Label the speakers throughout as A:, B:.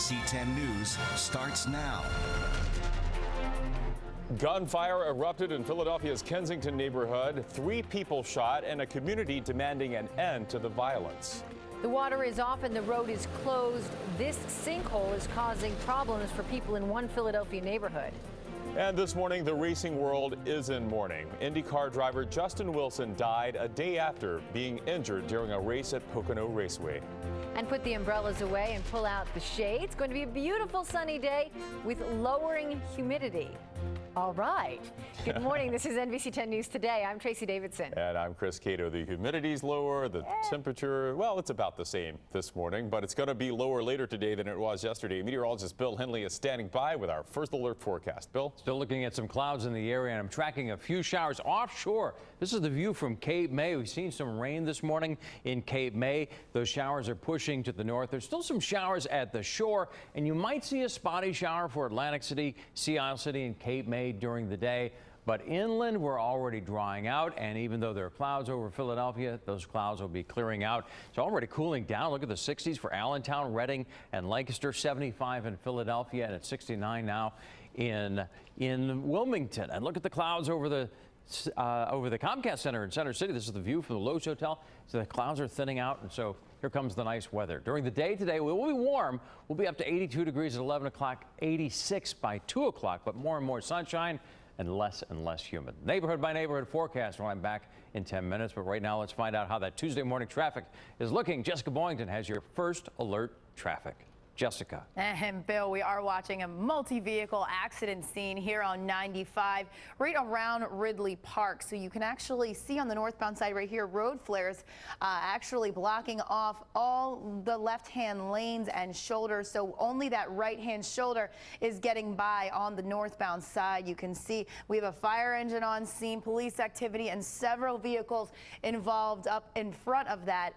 A: NBC 10 News starts now.
B: Gunfire erupted in Philadelphia's Kensington neighborhood. 3 people shot and a community demanding an end to the violence.
C: The water is off and the road is closed. This sinkhole is causing problems for people in one Philadelphia neighborhood.
B: And this morning, the racing world is in mourning. IndyCar driver Justin Wilson died a day after being injured during a race at Pocono Raceway.
C: And put the umbrellas away and pull out the shades. It's going to be a beautiful sunny day with lowering humidity. All right. Good morning. This is NBC 10 News Today. I'm Tracy Davidson.
B: And I'm Chris Cato. The humidity's lower, the temperature, well, it's about the same this morning, but it's going to be lower later today than it was yesterday. Meteorologist Bill Henley is standing by with our first alert forecast. Bill?
D: Still looking at some clouds in the area, and I'm tracking a few showers offshore. This is the view from Cape May. We've seen some rain this morning in Cape May. Those showers are pushing to the north. There's still some showers at the shore, and you might see a spotty shower for Atlantic City, Sea Isle City, and Cape May during the day. But inland, we're already drying out, and even though there are clouds over Philadelphia, those clouds will be clearing out. It's already cooling down. Look at the 60s for Allentown, Reading, and Lancaster. 75 in Philadelphia, and it's 69 now in Wilmington. And look at the clouds over the Comcast Center in Center City. This is the view from the Loews Hotel. So the clouds are thinning out, and so here comes the nice weather. During the day today, we will be warm. We'll be up to 82 degrees at 11 o'clock, 86 by 2 o'clock, but more and more sunshine and less humid. Neighborhood by neighborhood forecast when I'm back in 10 minutes. But right now, let's find out how that Tuesday morning traffic is looking. Jessica Boynton has your first alert traffic. Jessica.
E: And Bill, we are watching a multi-vehicle accident scene here on 95 right around Ridley Park. So you can actually see on the northbound side right here, road flares actually blocking off all the left-hand lanes and shoulders. So only that right-hand shoulder is getting by on the northbound side. You can see we have a fire engine on scene, police activity, and several vehicles involved up in front of that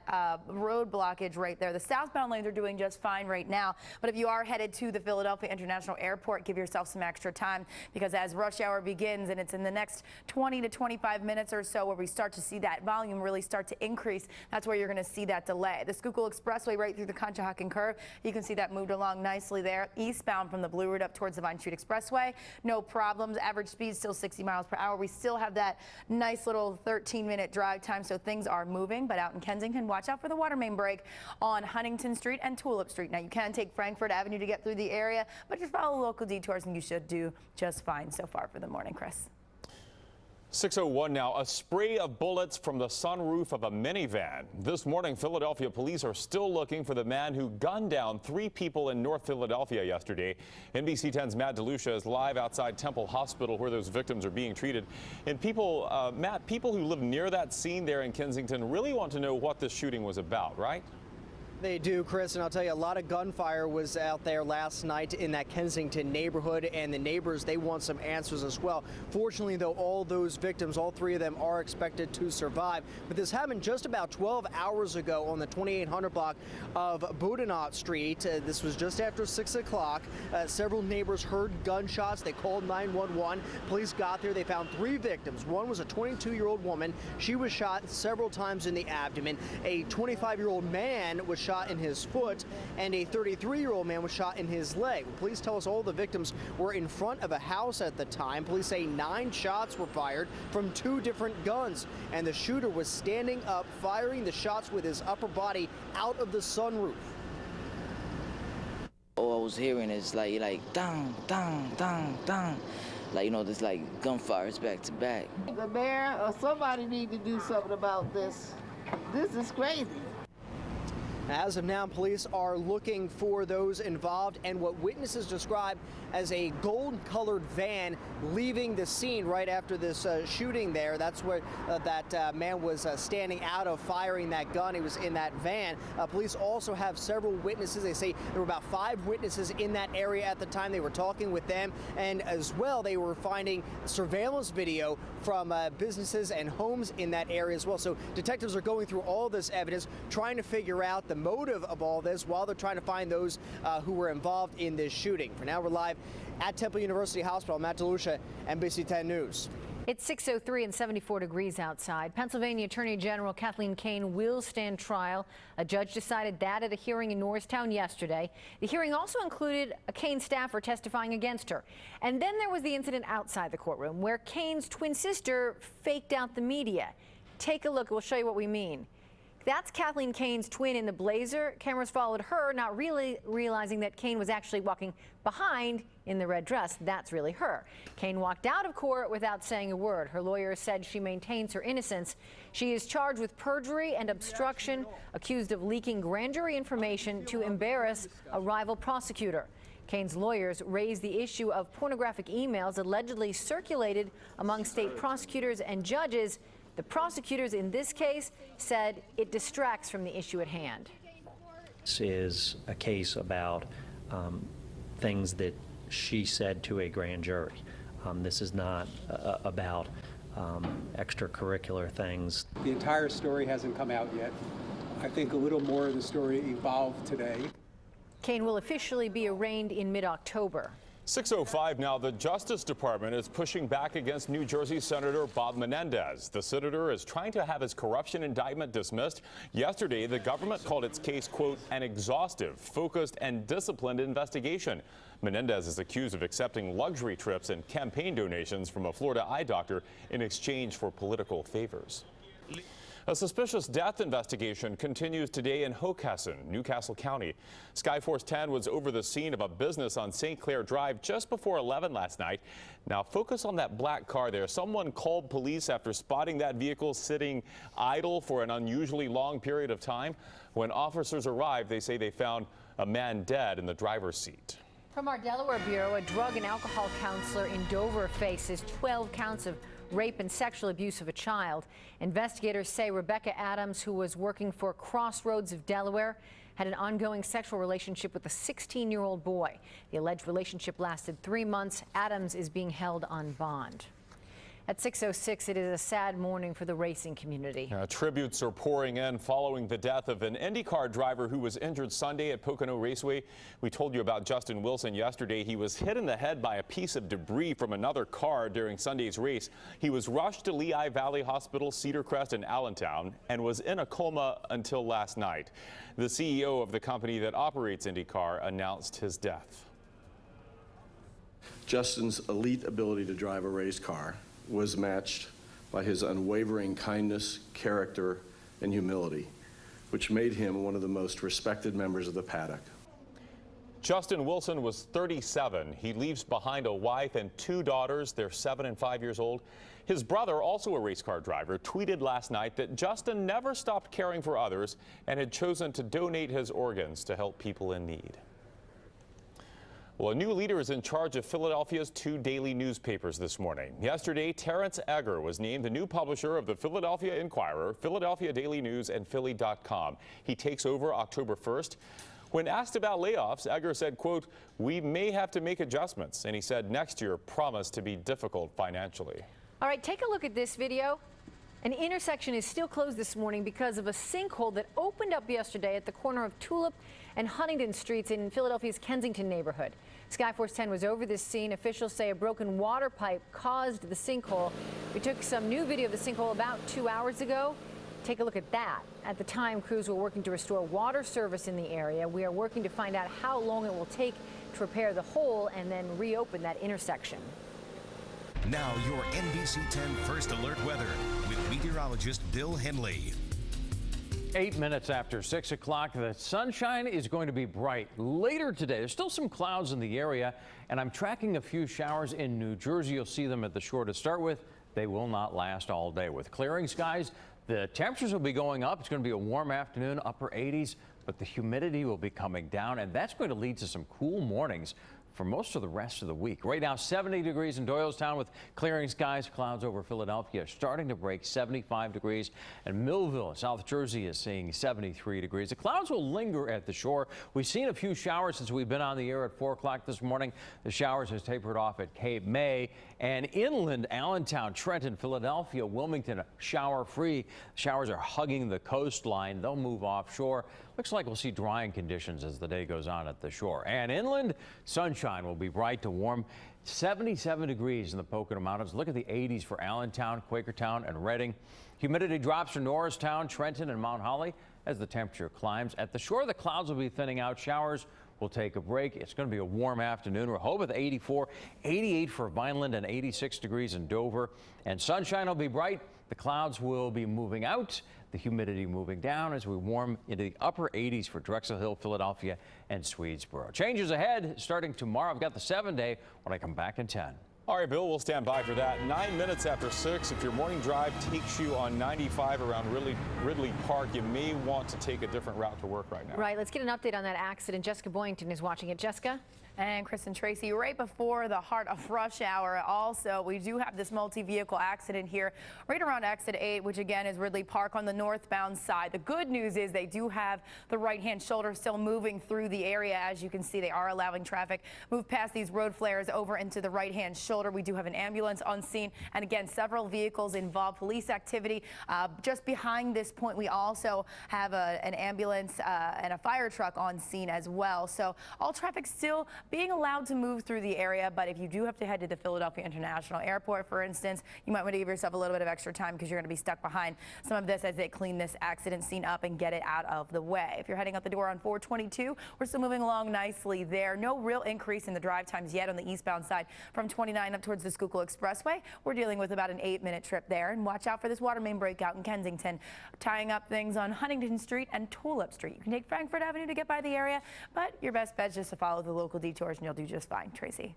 E: road blockage right there. The southbound lanes are doing just fine right now. But if you are headed to the Philadelphia International Airport, give yourself some extra time, because as rush hour begins, and it's in the next 20 to 25 minutes or so where we start to see that volume really start to increase, that's where you're going to see that delay. The Schuylkill Expressway right through the Conshohocken curve, you can see that moved along nicely there. Eastbound from the Blue Route up towards the Vine Street Expressway, no problems. Average speed still 60 miles per hour. We still have that nice little 13-minute drive time, so things are moving. But out in Kensington, watch out for the water main break on Huntington Street and Tulip Street. Now, you can take Frankfort Avenue to get through the area, but just follow local detours and you should do just fine so far for the morning. Chris.
B: 6:01 now. A spray of bullets from the sunroof of a minivan. This morning, Philadelphia police are still looking for the man who gunned down 3 people in North Philadelphia yesterday. NBC 10's Matt DeLucia is live outside Temple Hospital where those victims are being treated. And Matt, people who live near that scene there in Kensington really want to know what this shooting was about, right?
F: They do, Chris, and I'll tell you, a lot of gunfire was out there last night in that Kensington neighborhood, and the neighbors, they want some answers as well. Fortunately, though, all those victims, all 3 of them, are expected to survive. But this happened just about 12 hours ago on the 2800 block of Boudinot Street. This was just after 6 o'clock. Several neighbors heard gunshots. They called 911. Police got there. They found 3 victims. One was a 22-year-old woman. She was shot several times in the abdomen. A 25-year-old man was shot in his foot, and a 33-year-old man was shot in his leg. Police tell us all the victims were in front of a house at the time. Police say 9 shots were fired from 2 different guns, and the shooter was standing up, firing the shots with his upper body out of the sunroof.
G: All I was hearing is like dang, dang, dang, dang. Like, you know, there's like gunfires back to back.
H: The mayor or somebody need to do something about this. This is crazy.
F: As of now, police are looking for those involved and what witnesses describe as a gold-colored van leaving the scene right after this shooting there. That's where that man was standing out of firing that gun. He was in that van. Police also have several witnesses. They say there were about 5 witnesses in that area at the time. They were talking with them, and as well, they were finding surveillance video from businesses and homes in that area as well. So detectives are going through all this evidence, trying to figure out the motive of all this while they're trying to find those who were involved in this shooting. For now, we're live at Temple University Hospital. Matt DeLucia, NBC 10 News.
C: It's 6:03 and 74 degrees outside. Pennsylvania Attorney General Kathleen Kane will stand trial. A judge decided that at a hearing in Norristown yesterday. The hearing also included a Kane staffer testifying against her. And then there was the incident outside the courtroom where Kane's twin sister faked out the media. Take a look. We'll show you what we mean. That's Kathleen Kane's twin in the blazer. Cameras followed her, not really realizing that Kane was actually walking behind in the red dress. That's really her. Kane walked out of court without saying a word. Her lawyer said she maintains her innocence. She is charged with perjury and obstruction, accused of leaking grand jury information to embarrass a rival prosecutor. Kane's lawyers raised the issue of pornographic emails allegedly circulated among state prosecutors and judges. The prosecutors in this case said it distracts from the issue at hand.
I: This is a case about things that she said to a grand jury. This is not about extracurricular things.
J: The entire story hasn't come out yet. I think a little more of the story evolved today.
C: Kane will officially be arraigned in mid-October.
B: 6:05 now. The Justice Department is pushing back against New Jersey Senator Bob Menendez. The senator is trying to have his corruption indictment dismissed. Yesterday, the government called its case, quote, an exhaustive, focused, and disciplined investigation. Menendez is accused of accepting luxury trips and campaign donations from a Florida eye doctor in exchange for political favors. A suspicious death investigation continues today in Hockessin, Newcastle County. Skyforce 10 was over the scene of a business on St. Clair Drive just before 11 last night. Now focus on that black car there. Someone called police after spotting that vehicle sitting idle for an unusually long period of time. When officers arrived, they say they found a man dead in the driver's seat.
C: From our Delaware Bureau, a drug and alcohol counselor in Dover faces 12 counts of rape and sexual abuse of a child. Investigators say Rebecca Adams, who was working for Crossroads of Delaware, had an ongoing sexual relationship with a 16-year-old boy. The alleged relationship lasted 3 months. Adams is being held on bond. At 6:06, it is a sad morning for the racing community.
B: Tributes are pouring in following the death of an IndyCar driver who was injured Sunday at Pocono Raceway. We told you about Justin Wilson yesterday. He was hit in the head by a piece of debris from another car during Sunday's race. He was rushed to Lehigh Valley Hospital, Cedar Crest, and Allentown, and was in a coma until last night. The CEO of the company that operates IndyCar announced his death.
K: Justin's elite ability to drive a race car was matched by his unwavering kindness, character, and humility, which made him one of the most respected members of the paddock.
B: Justin Wilson was 37. He leaves behind a wife and 2 daughters. They're 7 and 5 years old. His brother, also a race car driver, tweeted last night that Justin never stopped caring for others and had chosen to donate his organs to help people in need. Well, a new leader is in charge of Philadelphia's 2 daily newspapers this morning. Yesterday, Terrence Egger was named the new publisher of the Philadelphia Inquirer, Philadelphia Daily News, and Philly.com. He takes over October 1st. When asked about layoffs, Egger said, quote, we may have to make adjustments. And he said next year promised to be difficult financially.
C: All right, take a look at this video. An intersection is still closed this morning because of a sinkhole that opened up yesterday at the corner of Tulip and Huntington Streets in Philadelphia's Kensington neighborhood. Skyforce 10 was over this scene. Officials say a broken water pipe caused the sinkhole. We took some new video of the sinkhole about 2 hours ago. Take a look at that. At the time, crews were working to restore water service in the area. We are working to find out how long it will take to repair the hole and then reopen that intersection.
A: Now your NBC 10 First Alert weather with meteorologist Bill Henley.
D: 8 minutes after 6 o'clock, the sunshine is going to be bright later today. There's still some clouds in the area, and I'm tracking a few showers in New Jersey. You'll see them at the shore to start with. They will not last all day. With clearing skies, the temperatures will be going up. It's going to be a warm afternoon, upper 80s, but the humidity will be coming down, and that's going to lead to some cool mornings for most of the rest of the week. Right now, 70 degrees in Doylestown with clearing skies. Clouds over Philadelphia starting to break 75 degrees. And Millville, South Jersey, is seeing 73 degrees. The clouds will linger at the shore. We've seen a few showers since we've been on the air at 4 o'clock this morning. The showers have tapered off at Cape May and inland, Allentown, Trenton, Philadelphia, Wilmington, shower-free. Showers are hugging the coastline. They'll move offshore. Looks like we'll see drying conditions as the day goes on at the shore. And inland, sunshine sunshine will be bright to warm. 77 degrees in the Pocono Mountains. Look at the 80s for Allentown, Quakertown, and Redding. Humidity drops for Norristown, Trenton, and Mount Holly as the temperature climbs. At the shore, the clouds will be thinning out. Showers will take a break. It's going to be a warm afternoon. Rehoboth 84, 88 for Vineland, and 86 degrees in Dover. And sunshine will be bright. The clouds will be moving out. The humidity moving down as we warm into the upper 80s for Drexel Hill, Philadelphia, and Swedesboro. Changes ahead starting tomorrow. I've got the 7-day when I come back in 10.
B: All right, Bill, we'll stand by for that. 9 minutes after 6, if your morning drive takes you on 95 around Ridley Park, you may want to take a different route to work right now.
C: Right, let's get an update on that accident. Jessica Boyington is watching it. Jessica?
E: And Chris and Tracy, right before the heart of rush hour. Also, we do have this multi-vehicle accident here right around exit 8, which again is Ridley Park on the northbound side. The good news is they do have the right-hand shoulder still moving through the area. As you can see, they are allowing traffic move past these road flares over into the right-hand shoulder. We do have an ambulance on scene, and again, several vehicles involved. Police activity just behind this point. We also have an ambulance and a fire truck on scene as well. So all traffic still being allowed to move through the area, but if you do have to head to the Philadelphia International Airport, for instance, you might want to give yourself a little bit of extra time because you're going to be stuck behind some of this as they clean this accident scene up and get it out of the way. If you're heading out the door on 422, we're still moving along nicely there. No real increase in the drive times yet on the eastbound side from 29 up towards the Schuylkill Expressway. We're dealing with about an 8-minute trip there, and watch out for this water main breakout in Kensington, tying up things on Huntington Street and Tulip Street. You can take Frankfort Avenue to get by the area, but your best bet is just to follow the local detours and you'll do just fine. Tracy.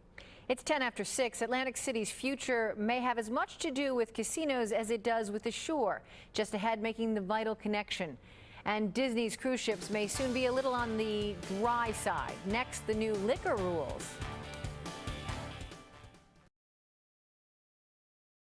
C: It's 10 after 6. Atlantic City's future may have as much to do with casinos as it does with the shore. Just ahead, making the vital connection. And Disney's cruise ships may soon be a little on the dry side. Next, the new liquor rules.